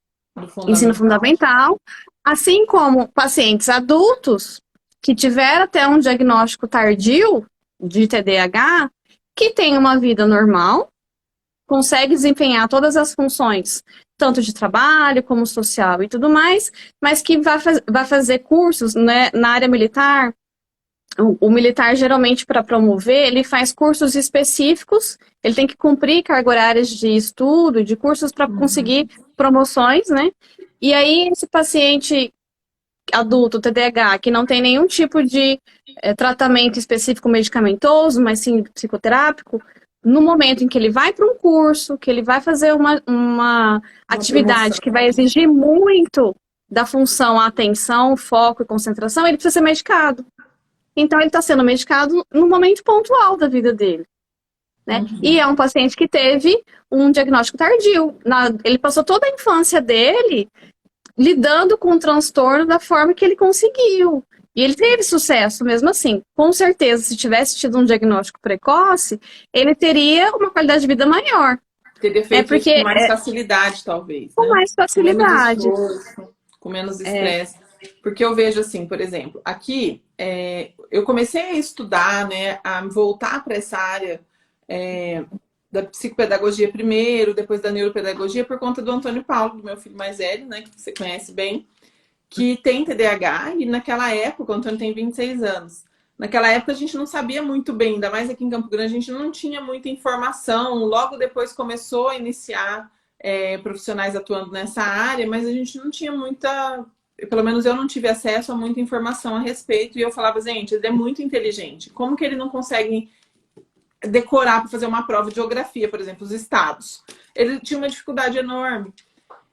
ensino fundamental, assim como pacientes adultos que tiveram até um diagnóstico tardio de TDAH, que tem uma vida normal, consegue desempenhar todas as funções, tanto de trabalho como social e tudo mais, mas que vai fazer cursos, né, na área militar. O militar, geralmente, para promover, ele faz cursos específicos, ele tem que cumprir cargas horárias de estudo, de cursos para conseguir promoções, né? E aí, esse paciente adulto, TDAH, que não tem nenhum tipo de tratamento específico medicamentoso, mas sim psicoterápico, no momento em que ele vai para um curso, que ele vai fazer uma atividade que vai exigir muito da função atenção, foco e concentração, ele precisa ser medicado. Então, ele está sendo medicado no momento pontual da vida dele, né? E é um paciente que teve um diagnóstico tardio. Ele passou toda a infância dele lidando com o transtorno da forma que ele conseguiu. E ele teve sucesso mesmo assim. Com certeza, se tivesse tido um diagnóstico precoce, ele teria uma qualidade de vida maior. Teria feito isso com mais facilidade, talvez. Com mais facilidade. Com menos esforço, com menos estresse. Porque eu vejo assim, por exemplo, aqui eu comecei a estudar, né, a voltar para essa área da psicopedagogia primeiro, depois da neuropedagogia, por conta do Antônio Paulo, do meu filho mais velho, né, que você conhece bem, que tem TDAH, e naquela época, o Antônio tem 26 anos, naquela época a gente não sabia muito bem, ainda mais aqui em Campo Grande, a gente não tinha muita informação, logo depois começou a iniciar profissionais atuando nessa área, mas a gente não tinha muita... Pelo menos eu não tive acesso a muita informação a respeito. E eu falava, gente, ele é muito inteligente. Como que ele não consegue decorar para fazer uma prova de geografia, por exemplo, os estados. Ele tinha uma dificuldade enorme.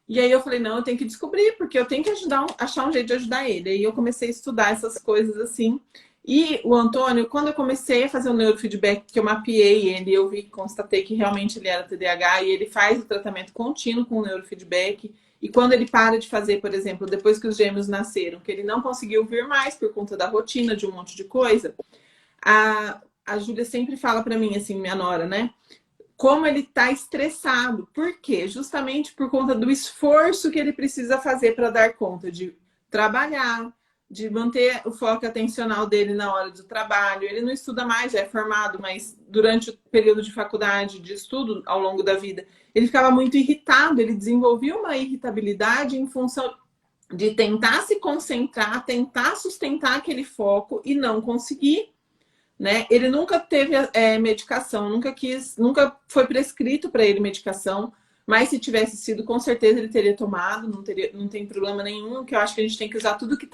E aí eu falei, não, eu tenho que descobrir, porque eu tenho que achar um jeito de ajudar ele. Aí eu comecei a estudar essas coisas assim. E o Antônio, quando eu comecei a fazer o neurofeedback, que eu mapeei ele, eu vi, constatei que realmente ele era TDAH, e ele faz o tratamento contínuo com o neurofeedback. E quando ele para de fazer, por exemplo, depois que os gêmeos nasceram, que ele não conseguiu vir mais por conta da rotina, de um monte de coisa, a Júlia sempre fala para mim, assim, minha nora, né? Como ele está estressado. Por quê? Justamente por conta do esforço que ele precisa fazer para dar conta de trabalhar, de manter o foco atencional dele na hora do trabalho. Ele não estuda mais, já é formado, mas durante o período de faculdade, de estudo ao longo da vida, ele ficava muito irritado, ele desenvolvia uma irritabilidade em função de tentar se concentrar, tentar sustentar aquele foco e não conseguir. Né? Ele nunca teve medicação, nunca foi prescrito para ele medicação, mas se tivesse sido, com certeza ele teria tomado, não tem problema nenhum, que eu acho que a gente tem que usar tudo que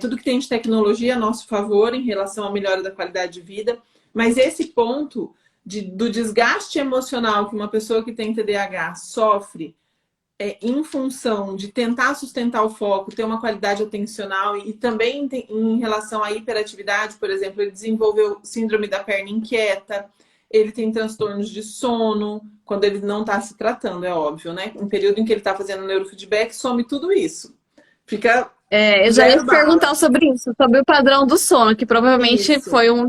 tudo que tem de tecnologia a nosso favor em relação à melhora da qualidade de vida, mas esse ponto do desgaste emocional que uma pessoa que tem TDAH sofre em função de tentar sustentar o foco, ter uma qualidade atencional e também em relação à hiperatividade, por exemplo, ele desenvolveu síndrome da perna inquieta, ele tem transtornos de sono, quando ele não está se tratando, é óbvio, né? Em período em que ele está fazendo neurofeedback, some tudo isso. Fica eu já ia te perguntar sobre isso, sobre o padrão do sono, que provavelmente foi um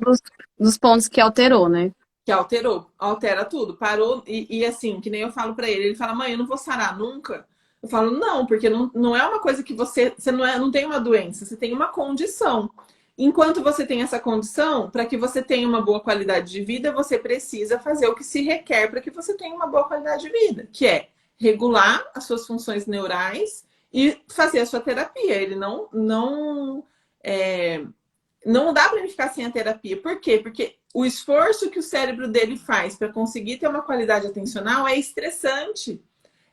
dos pontos que alterou, né? Que altera tudo, parou, e assim, que nem eu falo pra ele fala, mãe, eu não vou sarar nunca. Eu falo, não, porque não é uma coisa que você não tem uma doença, você tem uma condição. Enquanto você tem essa condição, para que você tenha uma boa qualidade de vida, você precisa fazer o que se requer para que você tenha uma boa qualidade de vida, que é regular as suas funções neurais e fazer a sua terapia. Ele não dá para ele ficar sem a terapia. Por quê? Porque o esforço que o cérebro dele faz para conseguir ter uma qualidade atencional é estressante.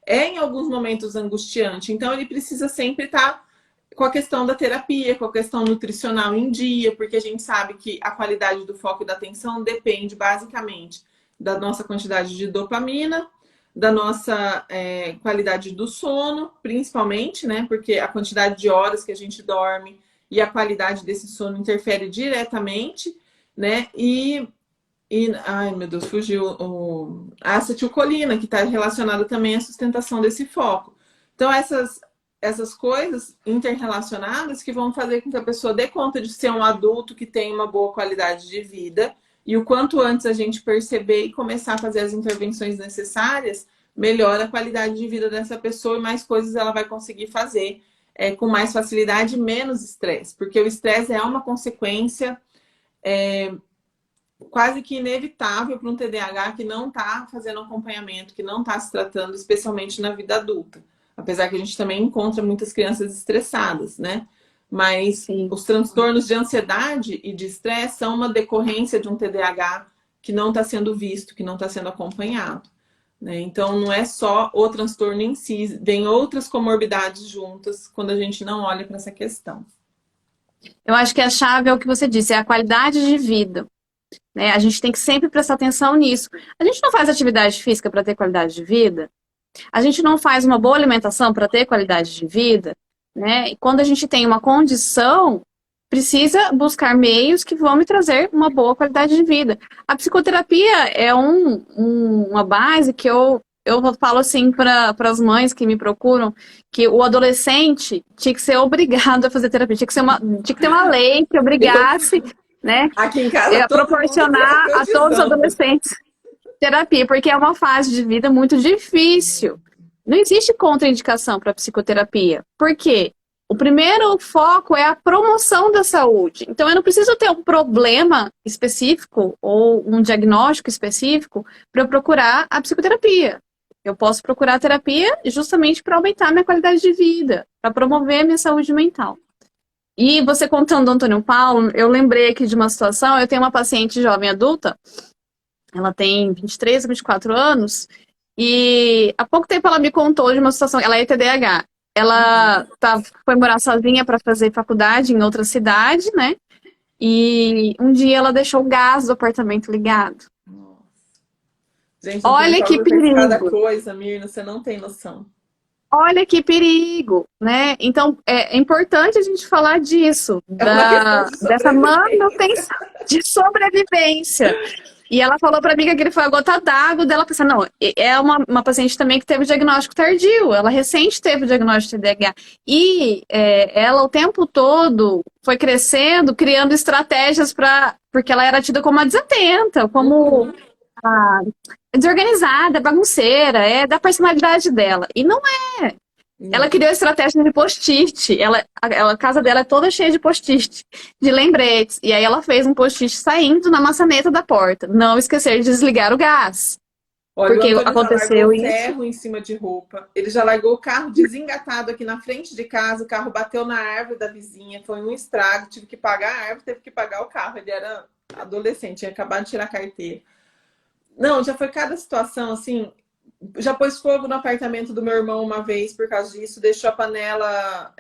É, em alguns momentos, angustiante. Então, ele precisa sempre estar com a questão da terapia, com a questão nutricional em dia, porque a gente sabe que a qualidade do foco e da atenção depende, basicamente, da nossa quantidade de dopamina, da nossa qualidade do sono, principalmente, né? Porque a quantidade de horas que a gente dorme e a qualidade desse sono interfere diretamente, né? Ai, meu Deus, fugiu a acetilcolina, que está relacionada também à sustentação desse foco. Então, essas coisas interrelacionadas que vão fazer com que a pessoa dê conta de ser um adulto que tem uma boa qualidade de vida, e o quanto antes a gente perceber e começar a fazer as intervenções necessárias, melhora a qualidade de vida dessa pessoa e mais coisas ela vai conseguir fazer com mais facilidade e menos estresse, porque o estresse é uma consequência quase que inevitável para um TDAH que não está fazendo acompanhamento, que não está se tratando, especialmente na vida adulta. Apesar que a gente também encontra muitas crianças estressadas, né? Mas sim, os transtornos de ansiedade e de estresse são uma decorrência de um TDAH que não está sendo visto, que não está sendo acompanhado. Né? Então, não é só o transtorno em si, vem outras comorbidades juntas quando a gente não olha para essa questão. Eu acho que a chave é o que você disse, é a qualidade de vida. Né? A gente tem que sempre prestar atenção nisso. A gente não faz atividade física para ter qualidade de vida? A gente não faz uma boa alimentação para ter qualidade de vida? Né? E quando a gente tem uma condição, precisa buscar meios que vão me trazer uma boa qualidade de vida. A psicoterapia é uma base que eu falo assim para as mães que me procuram, que o adolescente tinha que ser obrigado a fazer terapia, tinha que ter uma lei que obrigasse, né, aqui em casa, a proporcionar a todos os adolescentes terapia, porque é uma fase de vida muito difícil. Não existe contraindicação para psicoterapia. Por quê? O primeiro foco é a promoção da saúde. Então, eu não preciso ter um problema específico ou um diagnóstico específico para eu procurar a psicoterapia. Eu posso procurar a terapia justamente para aumentar a minha qualidade de vida, para promover a minha saúde mental. E você contando do Antônio Paulo, eu lembrei aqui de uma situação, eu tenho uma paciente jovem adulta, ela tem 23 ou 24 anos, e há pouco tempo ela me contou de uma situação, ela é TDAH. Ela foi morar sozinha para fazer faculdade em outra cidade, né? E um dia ela deixou o gás do apartamento ligado. Nossa. Gente, no Olha que território acontece cada perigo! coisa, Mirna, você não tem noção. Olha que perigo, né? Então, é importante a gente falar disso, É uma questão de dessa sobrevivência. manutenção de sobrevivência. E ela falou para mim que aquele foi a gota d'água dela pensar, não, é uma paciente também que teve diagnóstico tardio, ela recente teve o diagnóstico de TDAH. E ela o tempo todo foi crescendo, criando estratégias porque ela era tida como uma desatenta, como Uhum. desorganizada, bagunceira, é da personalidade dela. E não é. Ela Não. criou a estratégia de post-it. A casa dela é toda cheia de post-it, de lembretes. E aí ela fez um post-it saindo na maçaneta da porta. Não esquecer de desligar o gás. Olha, o Porque Antônio já largou aconteceu isso. ferro em cima de roupa. Ele já largou o carro desengatado aqui na frente de casa. O carro bateu na árvore da vizinha. Foi um estrago. Tive que pagar a árvore, teve que pagar o carro. Ele era adolescente, tinha acabado de tirar a carteira. Não, já foi cada situação assim. Já pôs fogo no apartamento do meu irmão uma vez por causa disso. Deixou a panela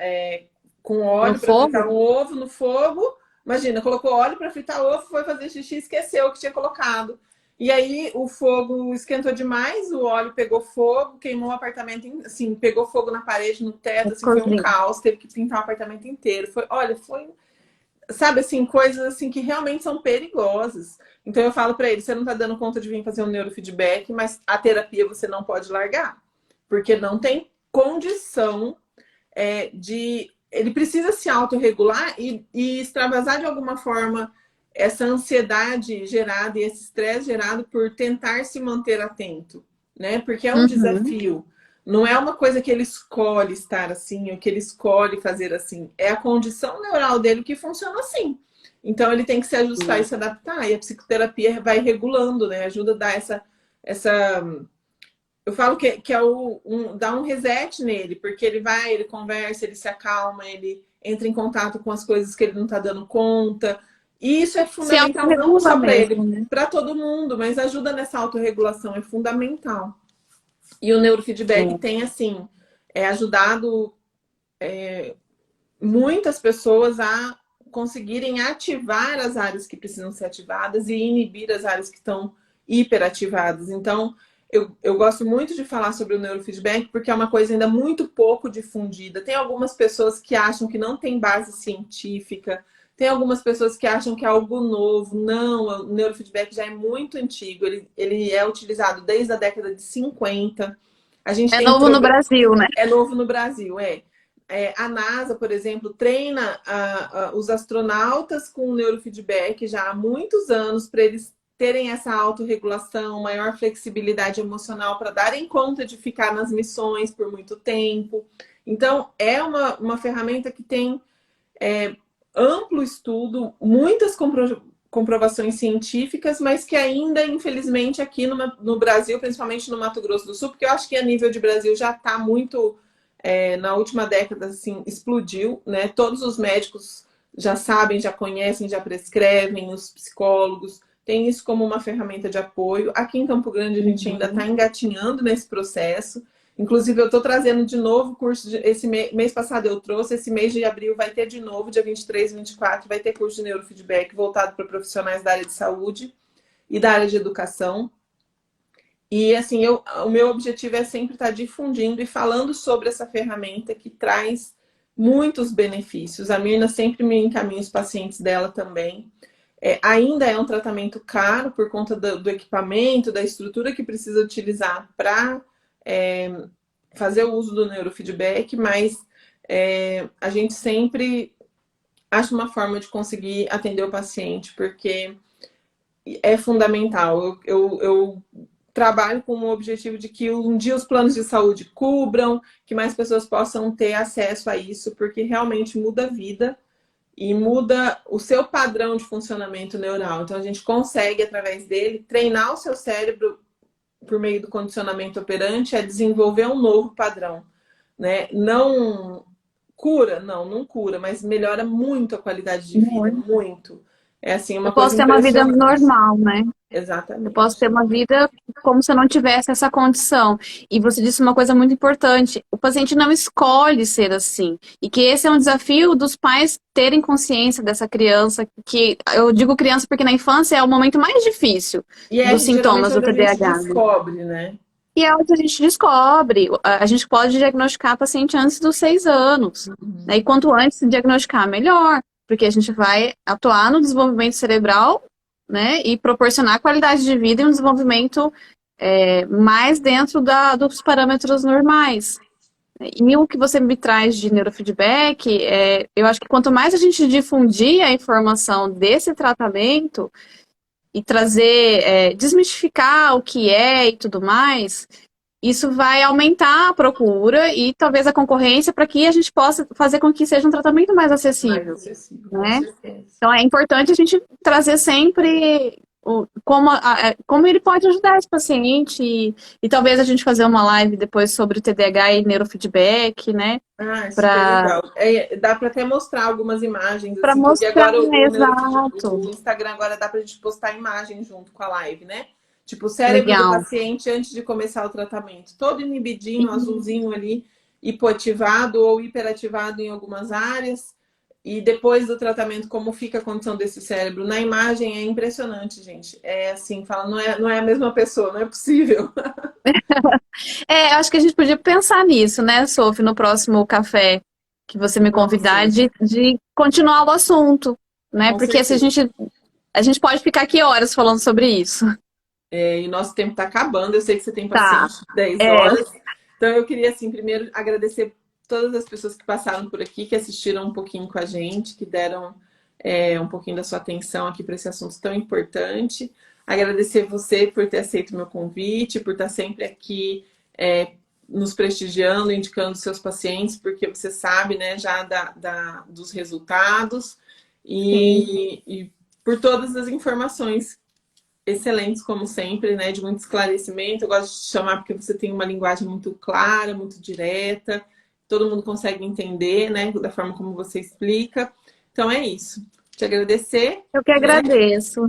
com No óleo para fritar fogo? um ovo no fogo. Imagina, colocou óleo para fritar ovo, foi fazer xixi, esqueceu que tinha colocado. E aí o fogo esquentou demais, o óleo pegou fogo, queimou o apartamento, assim, pegou fogo na parede, no teto, assim, foi um Cozinha. caos, teve que pintar o apartamento inteiro. Foi, sabe, assim, coisas assim que realmente são perigosas. Então eu falo para ele, você não tá dando conta de vir fazer um neurofeedback, mas a terapia você não pode largar, porque não tem condição de... Ele precisa se autorregular e extravasar de alguma forma essa ansiedade gerada e esse estresse gerado por tentar se manter atento, né? Porque é um Uhum. desafio. Não é uma coisa que ele escolhe estar assim, ou que ele escolhe fazer assim. É a condição neural dele que funciona assim. Então ele tem que se ajustar e se adaptar. E a psicoterapia vai regulando, né? Ajuda a dar essa eu falo que é dá um reset nele, porque ele vai, ele conversa, ele se acalma, ele entra em contato com as coisas que ele não está dando conta. E isso é Se fundamental não autorregula só para mesmo, ele, né? para todo mundo, mas ajuda nessa autorregulação, é fundamental. E o neurofeedback É. tem, assim, ajudado muitas pessoas a conseguirem ativar as áreas que precisam ser ativadas e inibir as áreas que estão hiperativadas. Então, eu gosto muito de falar sobre o neurofeedback porque é uma coisa ainda muito pouco difundida. Tem algumas pessoas que acham que não tem base científica, tem algumas pessoas que acham que é algo novo. Não, o neurofeedback já é muito antigo, ele é utilizado desde a década de 50. A gente É tem novo no Brasil, né? é novo no Brasil, a NASA, por exemplo, treina os astronautas com neurofeedback já há muitos anos para eles terem essa autorregulação, maior flexibilidade emocional para darem conta de ficar nas missões por muito tempo. Então, é uma ferramenta que tem amplo estudo, muitas comprovações científicas, mas que ainda, infelizmente, aqui no Brasil, principalmente no Mato Grosso do Sul, porque eu acho que a nível de Brasil já está muito na última década, assim, explodiu, né? Todos os médicos já sabem, já conhecem, já prescrevem, os psicólogos têm isso como uma ferramenta de apoio. Aqui em Campo Grande a gente ainda está Uhum. engatinhando nesse processo. Inclusive, eu estou trazendo de novo o curso, esse mês passado eu trouxe, esse mês de abril vai ter de novo, dia 23 e 24, vai ter curso de neurofeedback voltado para profissionais da área de saúde e da área de educação. E assim, o meu objetivo é sempre estar difundindo e falando sobre essa ferramenta que traz muitos benefícios. A Mirna sempre me encaminha os pacientes dela também. Ainda é um tratamento caro por conta do equipamento, da estrutura que precisa utilizar para fazer o uso do neurofeedback, mas a gente sempre acha uma forma de conseguir atender o paciente, porque é fundamental. Eu trabalho com o objetivo de que um dia os planos de saúde cubram, que mais pessoas possam ter acesso a isso, porque realmente muda a vida e muda o seu padrão de funcionamento neural. Então a gente consegue, através dele, treinar o seu cérebro por meio do condicionamento operante a desenvolver um novo padrão, né? Não cura, não cura, mas melhora muito a qualidade de vida, Muito. muito. É assim, Eu uma coisa posso ter uma vida impressionante. normal, né? Eu posso Exatamente. ter uma vida como se eu não tivesse essa condição. E você disse uma coisa muito importante: o paciente não escolhe ser assim. E que esse é um desafio dos pais terem consciência dessa criança, que eu digo criança porque na infância é o momento mais difícil E dos geralmente sintomas é do onde a gente TDAH, né? descobre, né? E é onde a gente descobre. A gente pode diagnosticar paciente antes dos 6 anos, né? E quanto antes se diagnosticar, melhor. Porque a gente vai atuar no desenvolvimento cerebral, né? E proporcionar qualidade de vida e um desenvolvimento mais dentro dos parâmetros normais. E o que você me traz de neurofeedback, eu acho que quanto mais a gente difundir a informação desse tratamento e trazer, desmistificar o que é e tudo mais, isso vai aumentar a procura e talvez a concorrência para que a gente possa fazer com que seja um tratamento mais Mais acessível, acessível, com né? certeza. Então é importante a gente trazer sempre como ele pode ajudar esse paciente e talvez a gente fazer uma live depois sobre o TDAH e neurofeedback, né? Ah, é super Para legal. Dá para até mostrar algumas imagens, assim, porque mostrar, agora o exato. Instagram agora dá para a gente postar imagem junto com a live, né? Tipo, o cérebro do Legal. paciente antes de começar o tratamento, todo inibidinho, azulzinho ali, hipoativado ou hiperativado em algumas áreas. E depois do tratamento, como fica a condição desse cérebro? Na imagem é impressionante, gente. É assim, fala, não é a mesma pessoa, não é possível. Acho que a gente podia pensar nisso, né, Sophie, no próximo café que você me convidar, Nossa, de continuar o assunto, né? com Porque se certeza. a gente pode ficar aqui horas falando sobre isso. E nosso tempo está acabando. Eu sei que você tem Tá. paciente de 10 É, horas. Então, eu queria, assim, primeiro agradecer todas as pessoas que passaram por aqui, que assistiram um pouquinho com a gente, que deram um pouquinho da sua atenção aqui para esse assunto tão importante. Agradecer você por ter aceito o meu convite, por estar sempre aqui nos prestigiando, indicando seus pacientes, porque você sabe, né, já dos resultados sim. e por todas as informações excelentes, como sempre, né? De muito esclarecimento. Eu gosto de te chamar porque você tem uma linguagem muito clara, muito direta, todo mundo consegue entender, né? Da forma como você explica. Então é isso. Te agradecer, Eu que né? agradeço.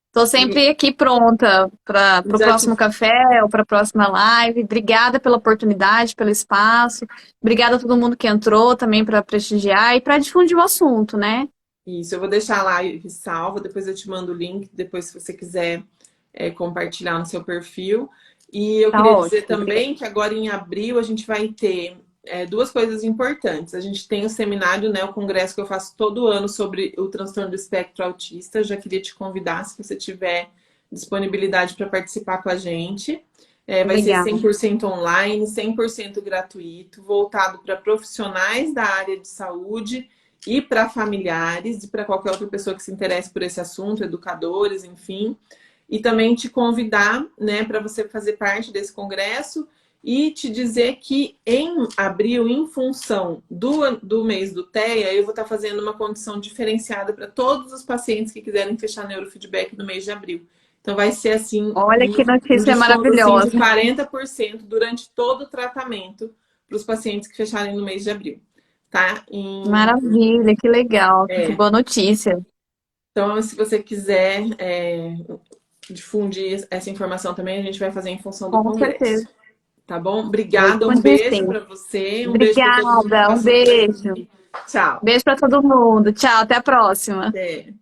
Estou E sempre aqui pronta para o já te próximo café ou para a próxima live. Obrigada pela oportunidade, pelo espaço. Obrigada a todo mundo que entrou também para prestigiar e para difundir o assunto, né? isso, eu vou deixar a live salva, depois eu te mando o link, depois se você quiser compartilhar no seu perfil. E eu Tá queria dizer ótimo. Obrigada. também que agora em abril a gente vai ter duas coisas importantes. A gente tem o seminário, né, o congresso que eu faço todo ano sobre o transtorno do espectro autista. Eu já queria te convidar, se você tiver disponibilidade para participar com a gente. Vai ser Legal. 100% online, 100% gratuito, voltado para profissionais da área de saúde e para familiares e para qualquer outra pessoa que se interesse por esse assunto, educadores, enfim. E também te convidar, né, para você fazer parte desse congresso e te dizer que em abril, em função do mês do TEA, eu vou estar fazendo uma condição diferenciada para todos os pacientes que quiserem fechar neurofeedback no mês de abril. Então vai ser assim Olha que um notícia desconto assim, de maravilhosa. 40% durante todo o tratamento para os pacientes que fecharem no mês de abril. Tá? Maravilha, que legal, que É, boa notícia. então, se você quiser difundir essa informação também, a gente vai fazer em função do Com congresso. certeza. Tá bom? Vou Obrigada, um difundir beijo sim. para você, um beijo para todo mundo que Obrigada, um passou por beijo. aqui. Tchau. Beijo para todo mundo. Tchau, até a próxima. Até.